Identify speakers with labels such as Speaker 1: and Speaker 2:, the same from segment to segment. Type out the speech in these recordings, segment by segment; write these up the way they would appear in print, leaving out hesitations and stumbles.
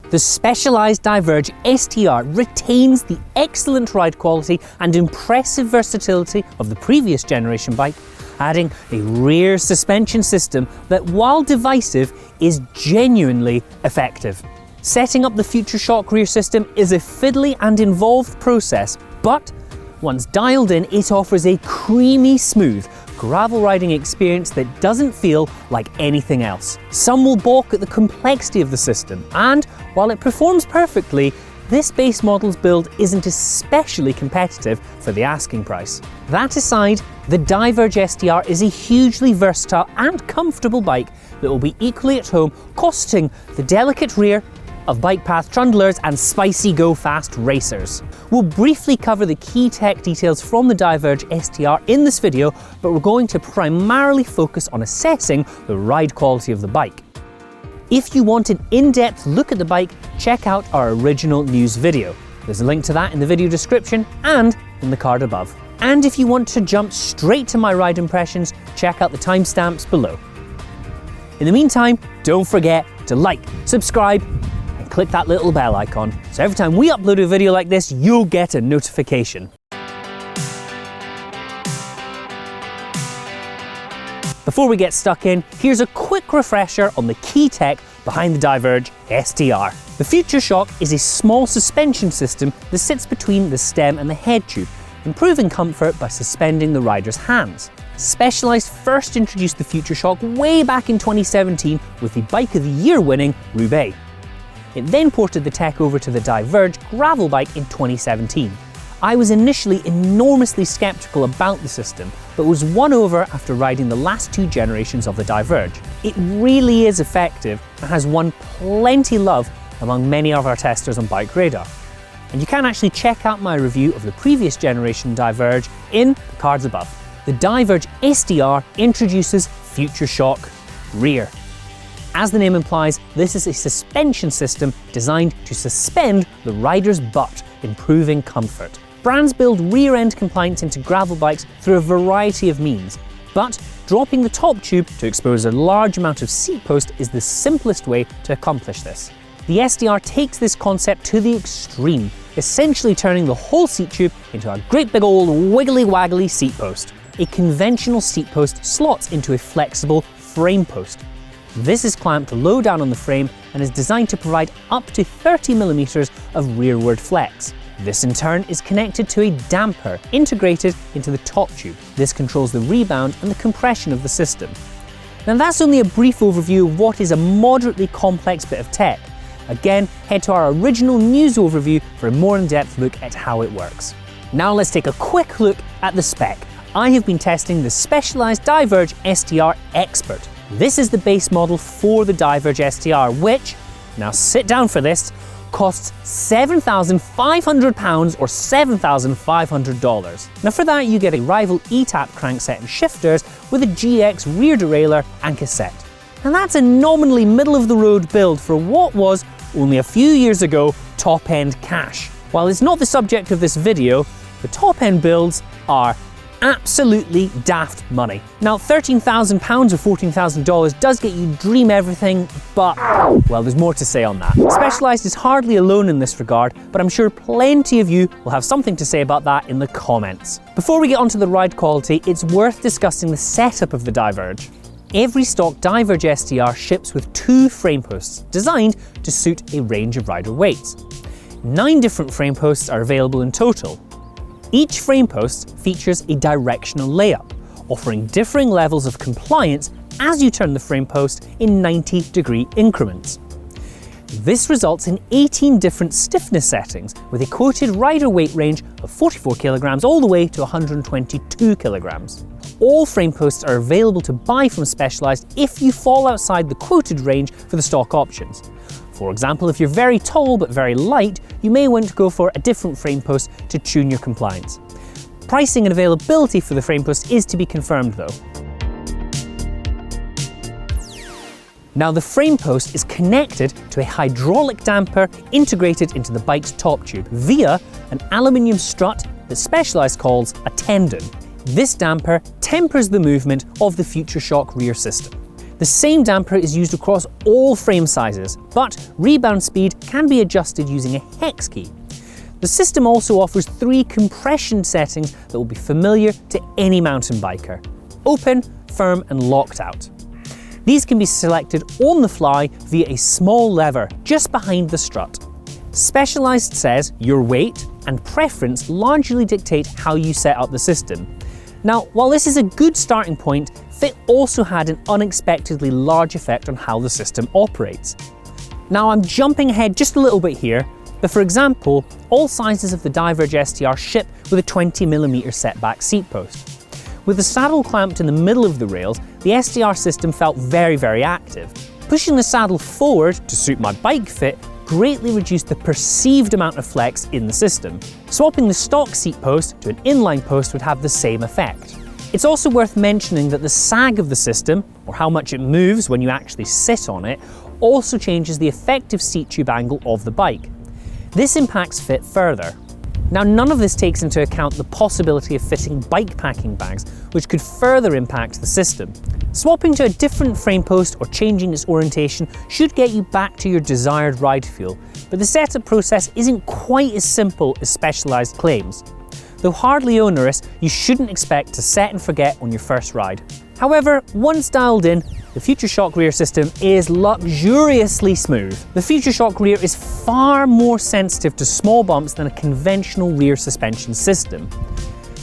Speaker 1: The specialised Diverge STR retains the excellent ride quality and impressive versatility of the previous generation bike, adding a rear suspension system that, while divisive, is genuinely effective. Setting up the FutureShock Rear system is a fiddly and involved process, but once dialed in, it offers a creamy smooth gravel riding experience that doesn't feel like anything else. Some will balk at the complexity of the system, and while it performs perfectly, this base model's build isn't especially competitive for the asking price. That aside, the Diverge STR is a hugely versatile and comfortable bike that will be equally at home, costing the delicate rear of bike path trundlers and spicy go-fast racers. We'll briefly cover the key tech details from the Diverge STR in this video, but we're going to primarily focus on assessing the ride quality of the bike. If you want an in-depth look at the bike, check out our original news video. There's a link to that in the video description and in the card above. And if you want to jump straight to my ride impressions, check out the timestamps below. In the meantime, don't forget to like, subscribe, and click that little bell icon, so every time we upload a video like this, you'll get a notification. Before we get stuck in, here's a quick refresher on the key tech behind the Diverge STR. The FutureShock is a small suspension system that sits between the stem and the head tube, improving comfort by suspending the rider's hands. Specialized first introduced the FutureShock way back in 2017 with the Bike of the Year winning Roubaix. It then ported the tech over to the Diverge gravel bike in 2017. I was initially enormously skeptical about the system, but was won over after riding the last two generations of the Diverge. It really is effective and has won plenty love among many of our testers on BikeRadar. And you can actually check out my review of the previous generation Diverge in the cards above. The Diverge STR introduces FutureShock Rear. As the name implies, this is a suspension system designed to suspend the rider's butt, improving comfort. Brands build rear end compliance into gravel bikes through a variety of means, but dropping the top tube to expose a large amount of seat post is the simplest way to accomplish this. The STR takes this concept to the extreme, essentially turning the whole seat tube into a great big old wiggly waggly seat post. A conventional seat post slots into a flexible frame post. This is clamped low down on the frame and is designed to provide up to 30mm of rearward flex. This in turn is connected to a damper integrated into the top tube. This controls the rebound and the compression of the system. Now that's only a brief overview of what is a moderately complex bit of tech. Again, head to our original news overview for a more in-depth look at how it works. Now let's take a quick look at the spec. I have been testing the specialized Diverge STR Expert. This is the base model for the Diverge STR, which, now sit down for this, costs £7,500 or $7,500. Now for that you get a rival E-tap crankset and shifters with a GX rear derailleur and cassette. And that's a nominally middle-of-the-road build for what was, only a few years ago, top-end cash. While it's not the subject of this video, the top-end builds are absolutely daft money. Now £13,000 or $14,000 does get you dream everything, but, well, there's more to say on that. Specialized is hardly alone in this regard, but I'm sure plenty of you will have something to say about that in the comments. Before we get onto the ride quality, it's worth discussing the setup of the Diverge. Every stock Diverge STR ships with 2 frame posts, designed to suit a range of rider weights. 9 different frame posts are available in total. Each frame post features a directional layup, offering differing levels of compliance as you turn the frame post in 90-degree increments. This results in 18 different stiffness settings with a quoted rider weight range of 44 kilograms all the way to 122 kilograms. All frame posts are available to buy from Specialized if you fall outside the quoted range for the stock options. For example, if you're very tall but very light, you may want to go for a different frame post to tune your compliance. Pricing and availability for the frame post is to be confirmed though. Now the frame post is connected to a hydraulic damper integrated into the bike's top tube via an aluminium strut that Specialized calls a tendon. This damper tempers the movement of the FutureShock Rear system. The same damper is used across all frame sizes, but rebound speed can be adjusted using a hex key. The system also offers 3 compression settings that will be familiar to any mountain biker: open, firm and locked out. These can be selected on the fly via a small lever just behind the strut. Specialized says your weight and preference largely dictate how you set up the system. Now, while this is a good starting point, fit also had an unexpectedly large effect on how the system operates. Now, I'm jumping ahead just a little bit here, but for example, all sizes of the Diverge STR ship with a 20mm setback seat post. With the saddle clamped in the middle of the rails, the STR system felt very active. Pushing the saddle forward to suit my bike fit greatly reduced the perceived amount of flex in the system. Swapping the stock seat post to an inline post would have the same effect. It's also worth mentioning that the sag of the system, or how much it moves when you actually sit on it, also changes the effective seat tube angle of the bike. This impacts fit further. Now, none of this takes into account the possibility of fitting bike packing bags, which could further impact the system. Swapping to a different frame post or changing its orientation should get you back to your desired ride feel, but the setup process isn't quite as simple as Specialized claims. Though hardly onerous, you shouldn't expect to set and forget on your first ride. However, once dialed in, the FutureShock Rear system is luxuriously smooth. The FutureShock Rear is far more sensitive to small bumps than a conventional rear suspension system.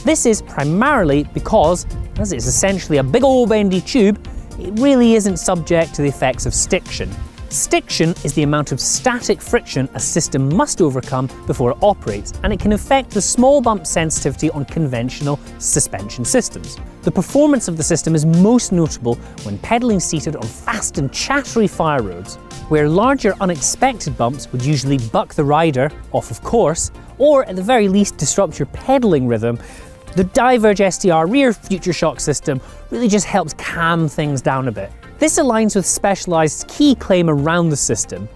Speaker 1: This is primarily because, as it's essentially a big old bendy tube, it really isn't subject to the effects of stiction. Stiction is the amount of static friction a system must overcome before it operates, and it can affect the small bump sensitivity on conventional suspension systems. The performance of the system is most notable when pedaling seated on fast and chattery fire roads, where larger unexpected bumps would usually buck the rider off of course, or at the very least disrupt your pedaling rhythm. The Diverge STR Rear FutureShock system really just helps calm things down a bit. This aligns with Specialized's key claim around the system.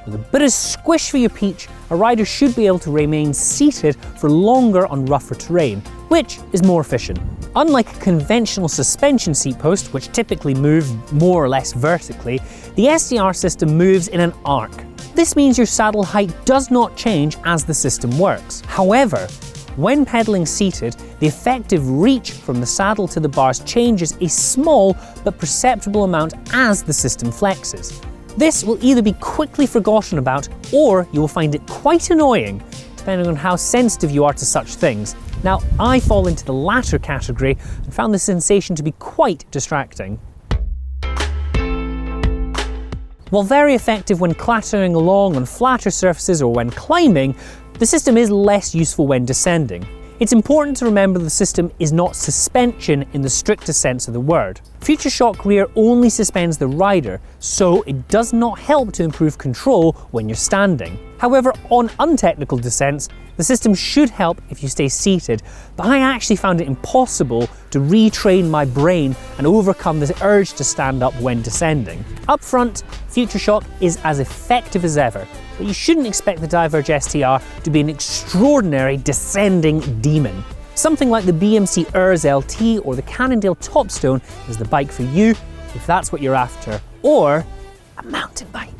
Speaker 1: With a bit of squish for your peach, a rider should be able to remain seated for longer on rougher terrain, which is more efficient. Unlike a conventional suspension seat post, which typically move more or less vertically, the STR system moves in an arc. This means your saddle height does not change as the system works. However, when pedaling seated, the effective reach from the saddle to the bars changes a small but perceptible amount as the system flexes. This will either be quickly forgotten about, or you will find it quite annoying, depending on how sensitive you are to such things. Now, I fall into the latter category and found the sensation to be quite distracting. While very effective when clattering along on flatter surfaces or when climbing, the system is less useful when descending. It's important to remember the system is not suspension in the strictest sense of the word. FutureShock Rear only suspends the rider, so it does not help to improve control when you're standing. However, on untechnical descents, the system should help if you stay seated, but I actually found it impossible to retrain my brain and overcome the urge to stand up when descending. Up front, FutureShock is as effective as ever, but you shouldn't expect the Diverge STR to be an extraordinary descending demon. Something like the BMC Urs LT or the Cannondale Topstone is the bike for you if that's what you're after, or a mountain bike.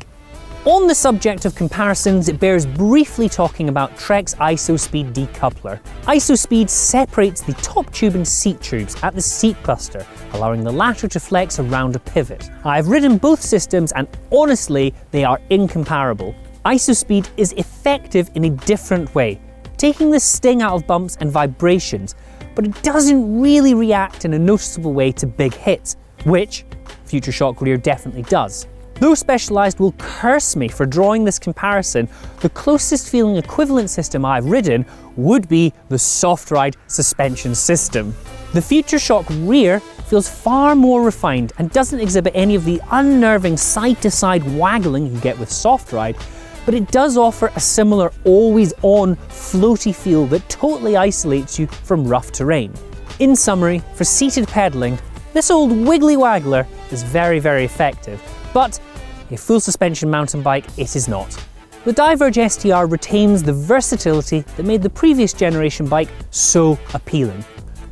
Speaker 1: On the subject of comparisons, it bears briefly talking about Trek's ISOSpeed decoupler. ISOSpeed separates the top tube and seat tubes at the seat cluster, allowing the latter to flex around a pivot. I've ridden both systems and honestly, they are incomparable. ISOSpeed is effective in a different way, taking the sting out of bumps and vibrations, but it doesn't really react in a noticeable way to big hits, which FutureShock Rear definitely does. Though Specialized will curse me for drawing this comparison, the closest feeling equivalent system I've ridden would be the Soft Ride suspension system. The FutureShock Rear feels far more refined and doesn't exhibit any of the unnerving side-to-side waggling you get with Soft Ride, but it does offer a similar always-on floaty feel that totally isolates you from rough terrain. In summary, for seated pedaling, this old wiggly waggler is very effective, but a full suspension mountain bike it is not. The Diverge STR retains the versatility that made the previous generation bike so appealing.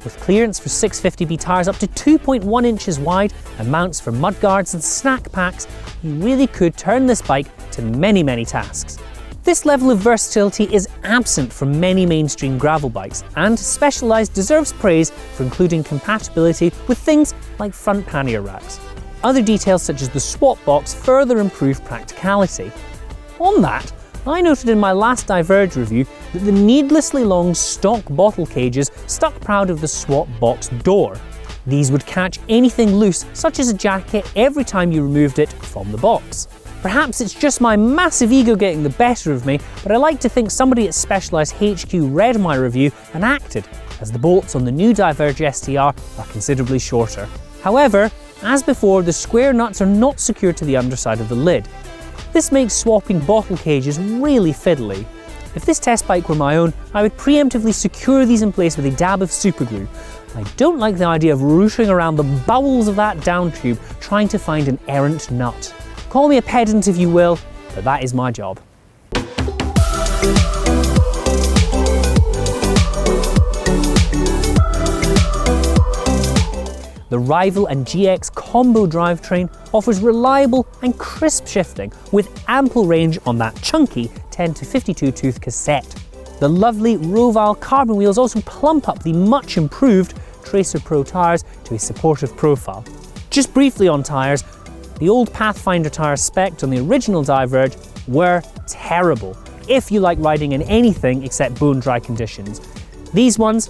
Speaker 1: with clearance for 650B tyres up to 2.1 inches wide and mounts for mudguards and snack packs, you really could turn this bike to many, many tasks. This level of versatility is absent from many mainstream gravel bikes, and Specialized deserves praise for including compatibility with things like front pannier racks. Other details such as the swap box further improve practicality. On that, I noted in my last Diverge review that the needlessly long stock bottle cages stuck proud of the swap box door. These would catch anything loose, such as a jacket, every time you removed it from the box. Perhaps it's just my massive ego getting the better of me, but I like to think somebody at Specialized HQ read my review and acted, as the bolts on the new Diverge STR are considerably shorter. However, as before, the square nuts are not secured to the underside of the lid. This makes swapping bottle cages really fiddly. If this test bike were my own, I would preemptively secure these in place with a dab of superglue. I don't like the idea of rooting around the bowels of that down tube trying to find an errant nut. Call me a pedant if you will, but that is my job. The Rival and GX combo drivetrain offers reliable and crisp shifting with ample range on that chunky 10 to 52 tooth cassette. The lovely Roval carbon wheels also plump up the much improved Tracer Pro tyres to a supportive profile. Just briefly on tyres, the old Pathfinder tyres spec'd on the original Diverge were terrible, if you like riding in anything except bone dry conditions. These ones,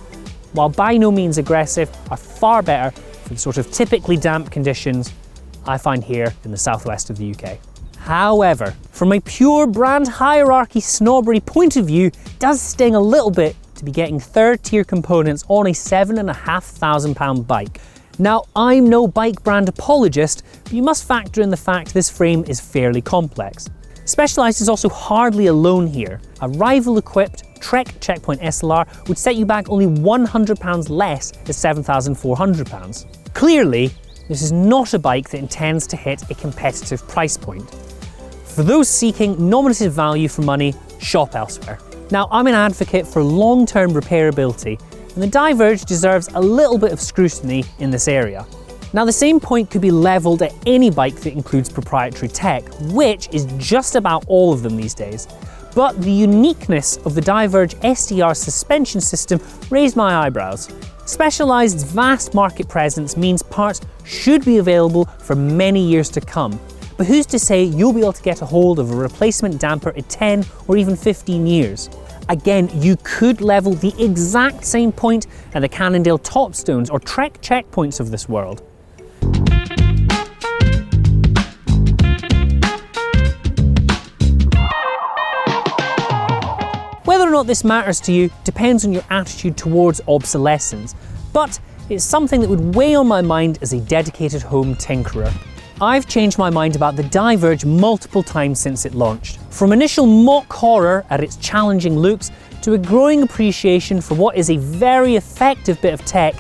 Speaker 1: while by no means aggressive, are far better for the sort of typically damp conditions I find here in the southwest of the UK. However, from a pure brand hierarchy snobbery point of view, it does sting a little bit to be getting third tier components on a £7,500 bike. Now, I'm no bike brand apologist, but you must factor in the fact this frame is fairly complex. Specialized is also hardly alone here. A rival-equipped Trek Checkpoint SLR would set you back only £100 less at £7,400. Clearly, this is not a bike that intends to hit a competitive price point. For those seeking nominative value for money, shop elsewhere. Now, I'm an advocate for long-term repairability, and the Diverge deserves a little bit of scrutiny in this area. Now, the same point could be levelled at any bike that includes proprietary tech, which is just about all of them these days. But the uniqueness of the Diverge STR suspension system raised my eyebrows. Specialized's vast market presence means parts should be available for many years to come. But who's to say you'll be able to get a hold of a replacement damper in 10 or even 15 years? Again, you could level the exact same point at the Cannondale Topstones or Trek checkpoints of this world. Whether or not this matters to you depends on your attitude towards obsolescence, but it's something that would weigh on my mind as a dedicated home tinkerer. I've changed my mind about the Diverge multiple times since it launched. From initial mock horror at its challenging looks to a growing appreciation for what is a very effective bit of tech,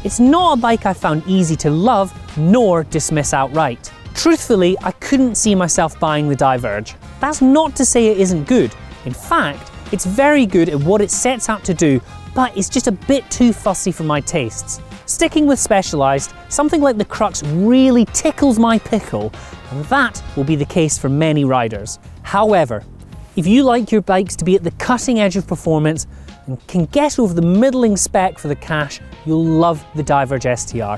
Speaker 1: it's not a bike I found easy to love nor dismiss outright. Truthfully, I couldn't see myself buying the Diverge. That's not to say it isn't good. In fact, it's very good at what it sets out to do, but it's just a bit too fussy for my tastes. Sticking with Specialized, something like the Crux really tickles my pickle, and that will be the case for many riders. However, if you like your bikes to be at the cutting edge of performance and can get over the middling spec for the cash, you'll love the Diverge STR.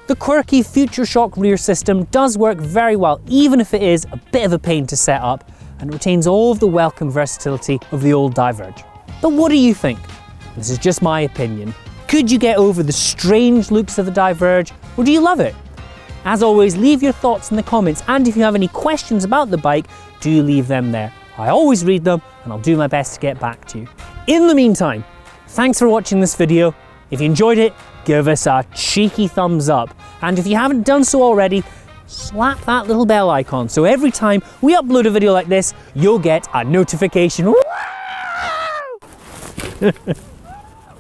Speaker 1: The quirky FutureShock Rear system does work very well, even if it is a bit of a pain to set up, and retains all of the welcome versatility of the old Diverge. But what do you think? This is just my opinion. Could you get over the strange looks of the Diverge, or do you love it? As always, leave your thoughts in the comments, and if you have any questions about the bike, do leave them there. I always read them, and I'll do my best to get back to you. In the meantime, thanks for watching this video. If you enjoyed it, give us a cheeky thumbs up, and if you haven't done so already, slap that little bell icon so every time we upload a video like this, you'll get a notification.